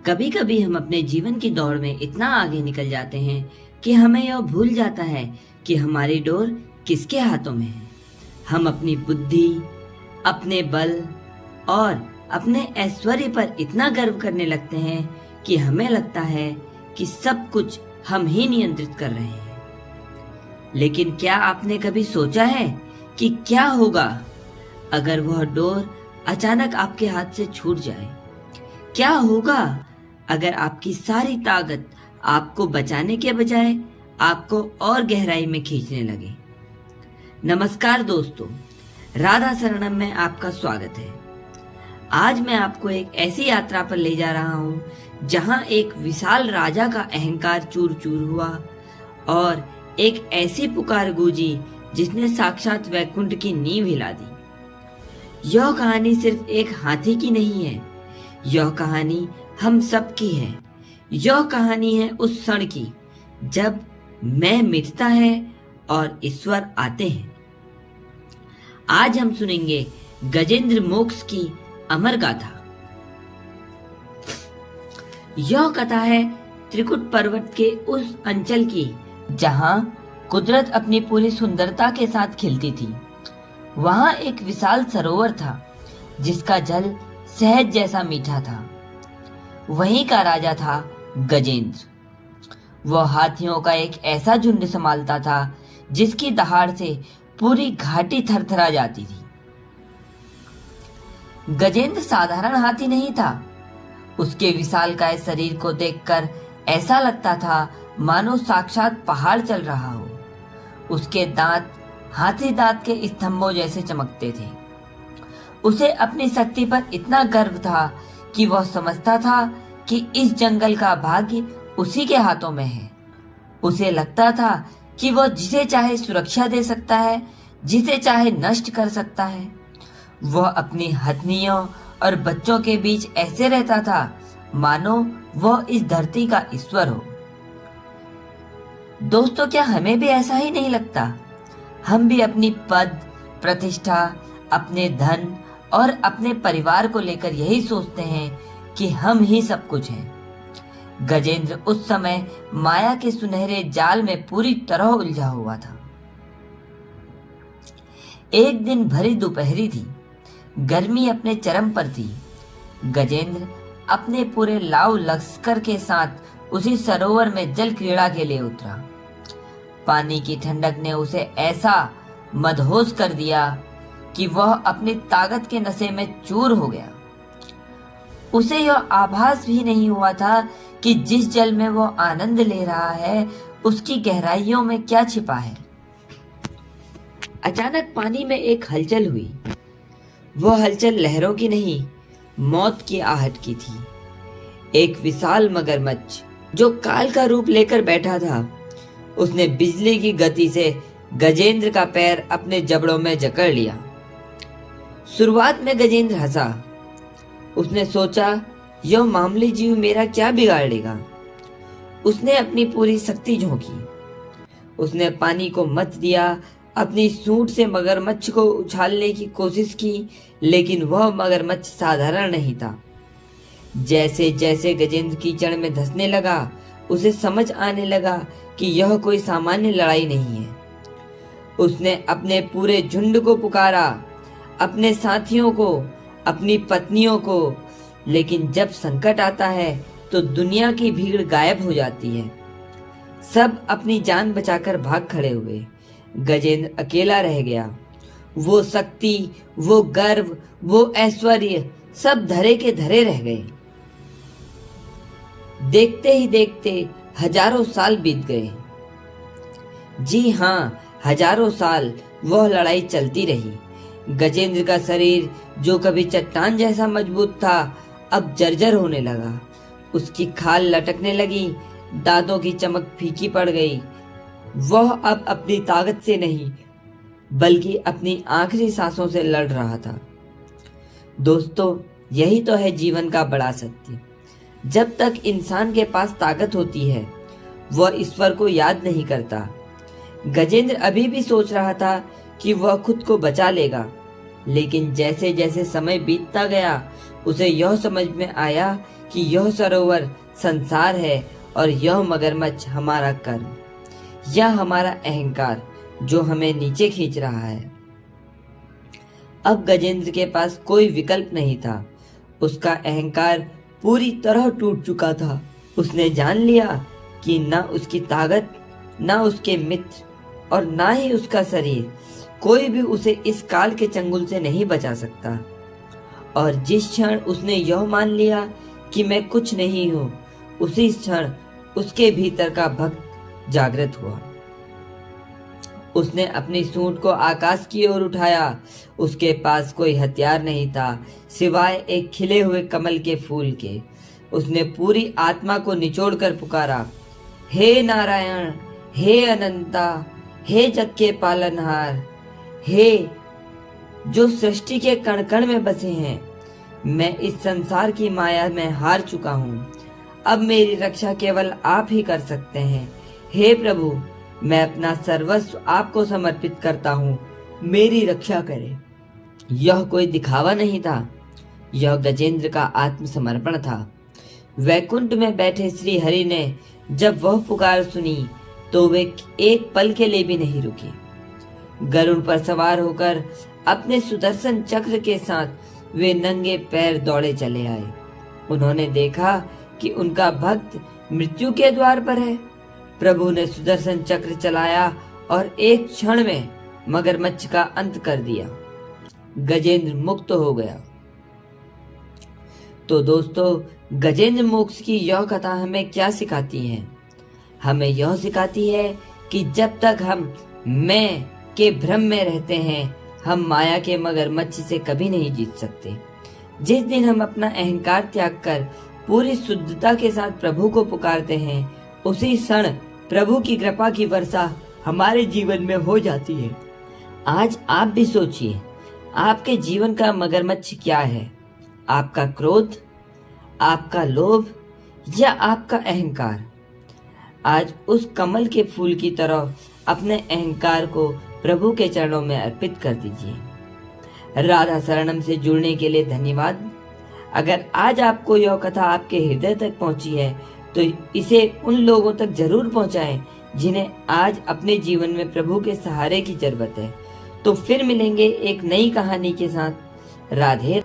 कभी कभी हम अपने जीवन की दौड़ में इतना आगे निकल जाते हैं कि हमें यह भूल जाता है कि हमारी डोर किसके हाथों में है। हम अपनी बुद्धि, अपने बल और अपने ऐश्वर्य पर इतना गर्व करने लगते हैं कि हमें लगता है कि सब कुछ हम ही नियंत्रित कर रहे हैं। लेकिन क्या आपने कभी सोचा है कि क्या होगा अगर वह डोर अचानक आपके हाथ से छूट जाए? क्या होगा अगर आपकी सारी ताकत आपको बचाने के बजाय आपको और गहराई में खींचने लगे? नमस्कार दोस्तों, राधा शरणम में आपका स्वागत है। आज मैं आपको एक ऐसी यात्रा पर ले जा रहा हूँ जहाँ एक विशाल राजा का अहंकार चूर चूर हुआ और एक ऐसी पुकार गूंजी जिसने साक्षात वैकुंठ की नींव हिला दी। यह कहानी सिर्फ एक हाथी की नहीं है, यह कहानी हम सब की है। यह कहानी है उस क्षण की जब मैं मिटता है और ईश्वर आते हैं। आज हम सुनेंगे गजेंद्र मोक्ष की अमर गाथा। यह कथा है त्रिकुट पर्वत के उस अंचल की जहां कुदरत अपनी पूरी सुंदरता के साथ खिलती थी। वहां एक विशाल सरोवर था जिसका जल शहद जैसा मीठा था। वहीं का राजा था गजेंद्र। वह हाथियों का एक ऐसा झुंड संभालता था जिसकी दहाड़ से पूरी घाटी थरथरा जाती थी। गजेंद्र साधारण हाथी नहीं था। उसके विशालकाय शरीर को देखकर ऐसा लगता था मानो साक्षात पहाड़ चल रहा हो। उसके दांत हाथी दांत के स्तंभों जैसे चमकते थे। उसे अपनी शक्ति पर इतना गर्व था कि वह समझता था कि इस जंगल का भाग्य उसी के हाथों में है। उसे लगता था कि वह जिसे चाहे सुरक्षा दे सकता है, जिसे चाहे नष्ट कर सकता है। वह अपनी हथनियों और बच्चों के बीच ऐसे रहता था मानो वह इस धरती का ईश्वर हो। दोस्तों, क्या हमें भी ऐसा ही नहीं लगता? हम भी अपनी पद, प्रतिष्ठा, अपने धन और अपने परिवार को लेकर यही सोचते हैं कि हम ही सब कुछ हैं। गजेंद्र उस समय माया के सुनहरे जाल में पूरी तरह उलझा हुआ था। एक दिन भरी दोपहरी थी। गर्मी अपने चरम पर थी। गजेंद्र अपने पूरे लाव लश्कर के साथ उसी सरोवर में जल क्रीड़ा के लिए उतरा। पानी की ठंडक ने उसे ऐसा मदहोश कर दिया कि वह अपनी ताकत के नशे में चूर हो गया। उसे यह आभास भी नहीं हुआ था कि जिस जल में वह आनंद ले रहा है उसकी गहराइयों में क्या छिपा है। अचानक पानी में एक हलचल हुई। वह हलचल लहरों की नहीं, मौत की आहट की थी। एक विशाल मगरमच्छ जो काल का रूप लेकर बैठा था, उसने बिजली की गति से गजेंद्र का पैर अपने जबड़ों में जकड़ लिया। शुरुआत में गजेंद्र हंसा। उसने सोचा, यह मामूली जीव मेरा क्या बिगाड़ लेगा। उसने अपनी पूरी शक्ति झोंकी। उसने पानी को मत दिया, अपनी सूंड से मगरमच्छ को उछालने की कोशिश की, लेकिन वह मगरमच्छ साधारण नहीं था। जैसे जैसे गजेंद्र कीचड़ में धंसने लगा, उसे समझ आने लगा कि यह कोई सामान्य लड़ाई नहीं है। उसने अपने पूरे झुंड को पुकारा, अपने साथियों को, अपनी पत्नियों को, लेकिन जब संकट आता है तो दुनिया की भीड़ गायब हो जाती है। सब अपनी जान बचाकर भाग खड़े हुए। गजेंद्र अकेला रह गया। वो शक्ति, वो गर्व, वो ऐश्वर्य सब धरे के धरे रह गए। देखते ही देखते हजारों साल बीत गए। जी हाँ, हजारों साल वह लड़ाई चलती रही। गजेंद्र का शरीर जो कभी चट्टान जैसा मजबूत था, अब जर्जर होने लगा। उसकी खाल लटकने लगी, दांतों की चमक फीकी पड़ गई। वह अब अपनी ताकत से नहीं बल्कि अपनी आखिरी सांसों से लड़ रहा था। दोस्तों, यही तो है जीवन का बड़ा सत्य। जब तक इंसान के पास ताकत होती है, वह ईश्वर को याद नहीं करता। गजेंद्र अभी भी सोच रहा था कि वह खुद को बचा लेगा, लेकिन जैसे जैसे समय बीतता गया, उसे यह समझ में आया कि यह सरोवर संसार है और यह मगरमच्छ हमारा कर्म, यह हमारा अहंकार जो हमें नीचे खींच रहा है। अब गजेंद्र के पास कोई विकल्प नहीं था। उसका अहंकार पूरी तरह टूट चुका था। उसने जान लिया कि न उसकी ताकत, न उसके मित्र और न ही उसका शरीर, कोई भी उसे इस काल के चंगुल से नहीं बचा सकता। और जिस क्षण उसने यह मान लिया कि मैं कुछ नहीं हूँ, उसी क्षण उसके भीतर का भक्त जागृत हुआ। उसने अपनी सूंड को आकाश की ओर उठाया। उसके पास कोई हथियार नहीं था सिवाय एक खिले हुए कमल के फूल के। उसने पूरी आत्मा को निचोड़कर पुकारा, हे नारायण, हे अनंता, हे जग के पालनहार, हे जो सृष्टि के कण कण में बसे हैं, मैं इस संसार की माया में हार चुका हूँ। अब मेरी रक्षा केवल आप ही कर सकते हैं। हे प्रभु, मैं अपना सर्वस्व आपको समर्पित करता हूँ, मेरी रक्षा करें। यह कोई दिखावा नहीं था, यह गजेंद्र का आत्मसमर्पण था। वैकुंठ में बैठे श्री हरि ने जब वह पुकार सुनी तो वे एक पल के लिए भी नहीं रुके। गरुड़ पर सवार होकर अपने सुदर्शन चक्र के साथ वे नंगे पैर दौड़े चले आए। उन्होंने देखा कि उनका भक्त मृत्यु के द्वार पर है। प्रभु ने सुदर्शन चक्र चलाया और एक क्षण में मगरमच्छ का अंत कर दिया। गजेंद्र मुक्त हो गया। तो दोस्तों, गजेंद्र मोक्ष की यह कथा हमें क्या सिखाती है? हमें यह सिखाती है कि जब तक हम मैं के भ्रम में रहते हैं, हम माया के मगरमच्छ से कभी नहीं जीत सकते। जिस दिन हम अपना अहंकार त्याग कर पूरी शुद्धता के साथ प्रभु को पुकारते हैं, उसी क्षण प्रभु की कृपा की वर्षा हमारे जीवन में हो जाती है। आज आप भी सोचिए, आपके जीवन का मगरमच्छ क्या है? आपका क्रोध, आपका लोभ या आपका अहंकार? आज उस कमल के फूल की तरह अपने अहंकार को प्रभु के चरणों में अर्पित कर दीजिए। राधा शरणम से जुड़ने के लिए धन्यवाद। अगर आज आपको यह कथा आपके हृदय तक पहुंची है तो इसे उन लोगों तक जरूर पहुंचाएं जिन्हें आज अपने जीवन में प्रभु के सहारे की जरूरत है। तो फिर मिलेंगे एक नई कहानी के साथ। राधे।